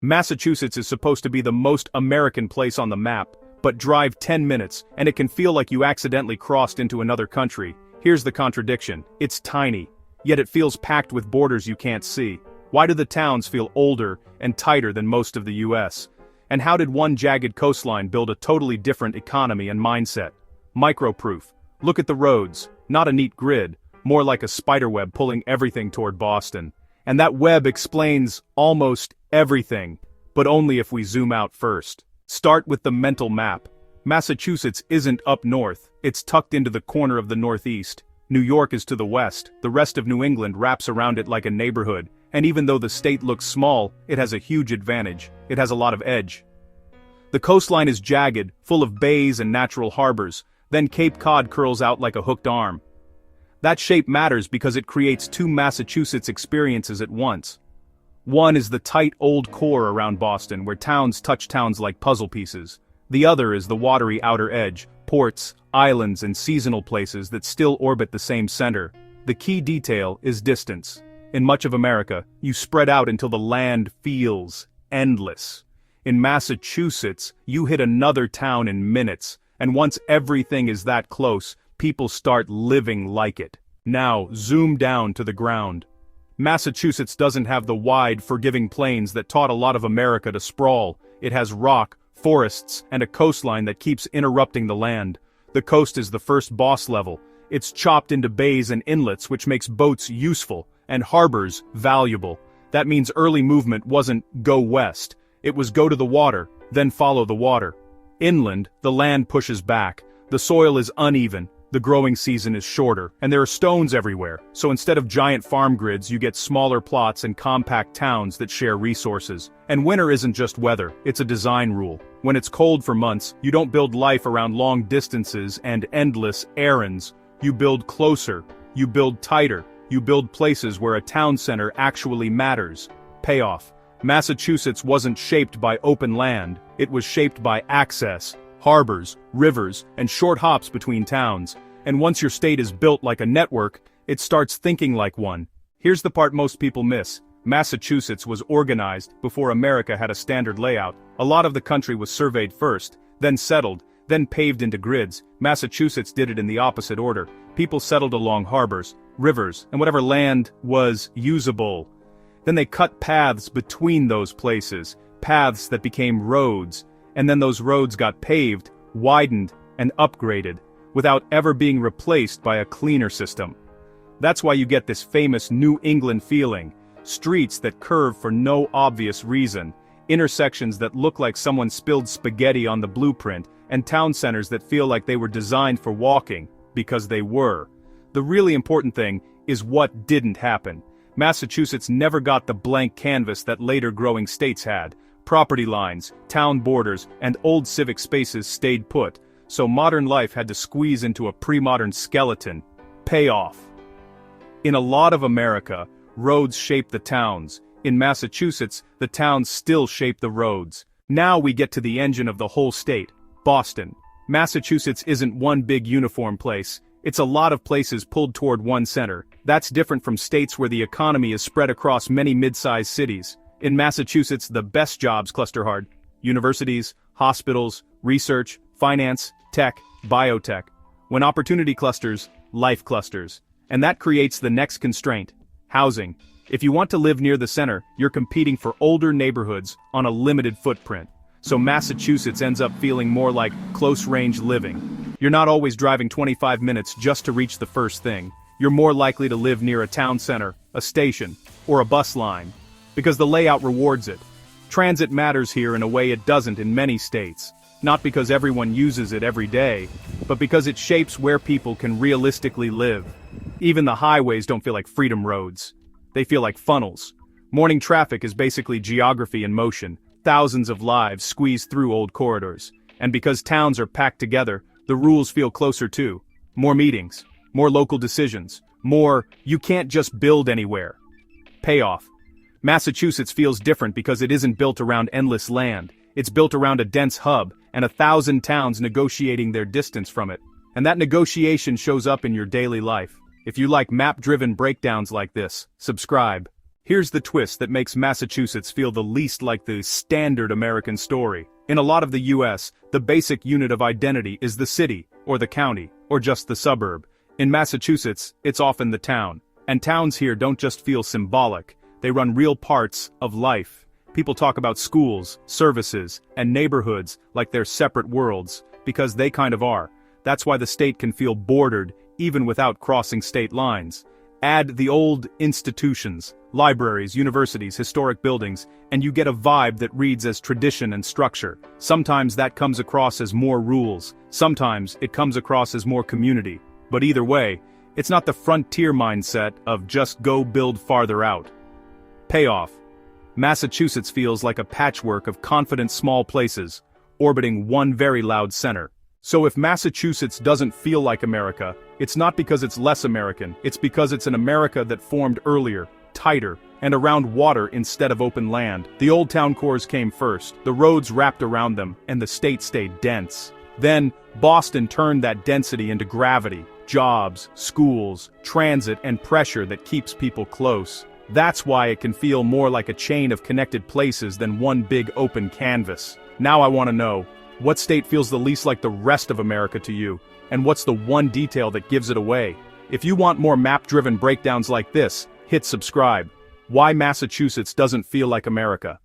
Massachusetts is supposed to be the most American place on the map, but drive 10 minutes, and it can feel like you accidentally crossed into another country. Here's the contradiction. It's tiny, yet it feels packed with borders you can't see. Why do the towns feel older and tighter than most of the US? And how did one jagged coastline build a totally different economy and mindset? Micro-proof. Look at the roads, not a neat grid, more like a spiderweb pulling everything toward Boston. And that web explains almost everything, but only if we zoom out first. Start with the mental map. Massachusetts isn't up north, it's tucked into the corner of the Northeast. New York is to the west, the rest of New England wraps around it like a neighborhood, and even though the state looks small, it has a huge advantage. It has a lot of edge. The coastline is jagged, full of bays and natural harbors, then Cape Cod curls out like a hooked arm. That shape matters because it creates two Massachusetts experiences at once. One is the tight old core around Boston where towns touch towns like puzzle pieces. The other is the watery outer edge, ports, islands and seasonal places that still orbit the same center. The key detail is distance. In much of America, you spread out until the land feels endless. In Massachusetts, you hit another town in minutes, and once everything is that close, people start living like it. Now, zoom down to the ground. Massachusetts doesn't have the wide, forgiving plains that taught a lot of America to sprawl. It has rock, forests, and a coastline that keeps interrupting the land. The coast is the first boss level. It's chopped into bays and inlets, which makes boats useful, and harbors valuable. That means early movement wasn't go west. It was go to the water, then follow the water. Inland, the land pushes back. The soil is uneven. The growing season is shorter, and there are stones everywhere, so instead of giant farm grids you get smaller plots and compact towns that share resources. And winter isn't just weather, it's a design rule. When it's cold for months, you don't build life around long distances and endless errands. You build closer, you build tighter, you build places where a town center actually matters. Payoff. Massachusetts wasn't shaped by open land, it was shaped by access. Harbors, rivers, and short hops between towns, and once your state is built like a network, it starts thinking like one. Here's the part most people miss. Massachusetts was organized before America had a standard layout. A lot of the country was surveyed first, then settled, then paved into grids. Massachusetts did it in the opposite order. People settled along harbors, rivers, and whatever land was usable. Then they cut paths between those places, paths that became roads. And then those roads got paved, widened, and upgraded, without ever being replaced by a cleaner system. That's why you get this famous New England feeling. Streets that curve for no obvious reason, intersections that look like someone spilled spaghetti on the blueprint, and town centers that feel like they were designed for walking, because they were. The really important thing is what didn't happen. Massachusetts never got the blank canvas that later growing states had. Property lines, town borders, and old civic spaces stayed put, so modern life had to squeeze into a pre-modern skeleton. Payoff. In a lot of America, roads shape the towns. In Massachusetts, the towns still shape the roads. Now we get to the engine of the whole state, Boston. Massachusetts isn't one big uniform place. It's a lot of places pulled toward one center. That's different from states where the economy is spread across many mid-sized cities. In Massachusetts, the best jobs cluster hard. Universities, hospitals, research, finance, tech, biotech. When opportunity clusters, life clusters. And that creates the next constraint, housing. If you want to live near the center, you're competing for older neighborhoods on a limited footprint. So Massachusetts ends up feeling more like close-range living. You're not always driving 25 minutes just to reach the first thing. You're more likely to live near a town center, a station, or a bus line. Because the layout rewards it. Transit matters here in a way it doesn't in many states. Not because everyone uses it every day, but because it shapes where people can realistically live. Even the highways don't feel like freedom roads. They feel like funnels. Morning traffic is basically geography in motion. Thousands of lives squeeze through old corridors. And because towns are packed together, the rules feel closer too. More meetings, more local decisions, more, you can't just build anywhere. Payoff. Massachusetts feels different because it isn't built around endless land. It's built around a dense hub, and 1,000 towns negotiating their distance from it. And that negotiation shows up in your daily life. If you like map-driven breakdowns like this, subscribe. Here's the twist that makes Massachusetts feel the least like the standard American story. In a lot of the US, the basic unit of identity is the city, or the county, or just the suburb. In Massachusetts, it's often the town. And towns here don't just feel symbolic, they run real parts of life. People talk about schools, services, and neighborhoods like they're separate worlds, because they kind of are. That's why the state can feel bordered, even without crossing state lines. Add the old institutions, libraries, universities, historic buildings, and you get a vibe that reads as tradition and structure. Sometimes that comes across as more rules, sometimes it comes across as more community. But either way, it's not the frontier mindset of just go build farther out. Payoff. Massachusetts feels like a patchwork of confident small places, orbiting one very loud center. So if Massachusetts doesn't feel like America, it's not because it's less American, it's because it's an America that formed earlier, tighter, and around water instead of open land. The old town cores came first, the roads wrapped around them, and the state stayed dense. Then, Boston turned that density into gravity, jobs, schools, transit, and pressure that keeps people close. That's why it can feel more like a chain of connected places than one big open canvas. Now I want to know, what state feels the least like the rest of America to you? And what's the one detail that gives it away? If you want more map-driven breakdowns like this, hit subscribe. Why Massachusetts doesn't feel like America.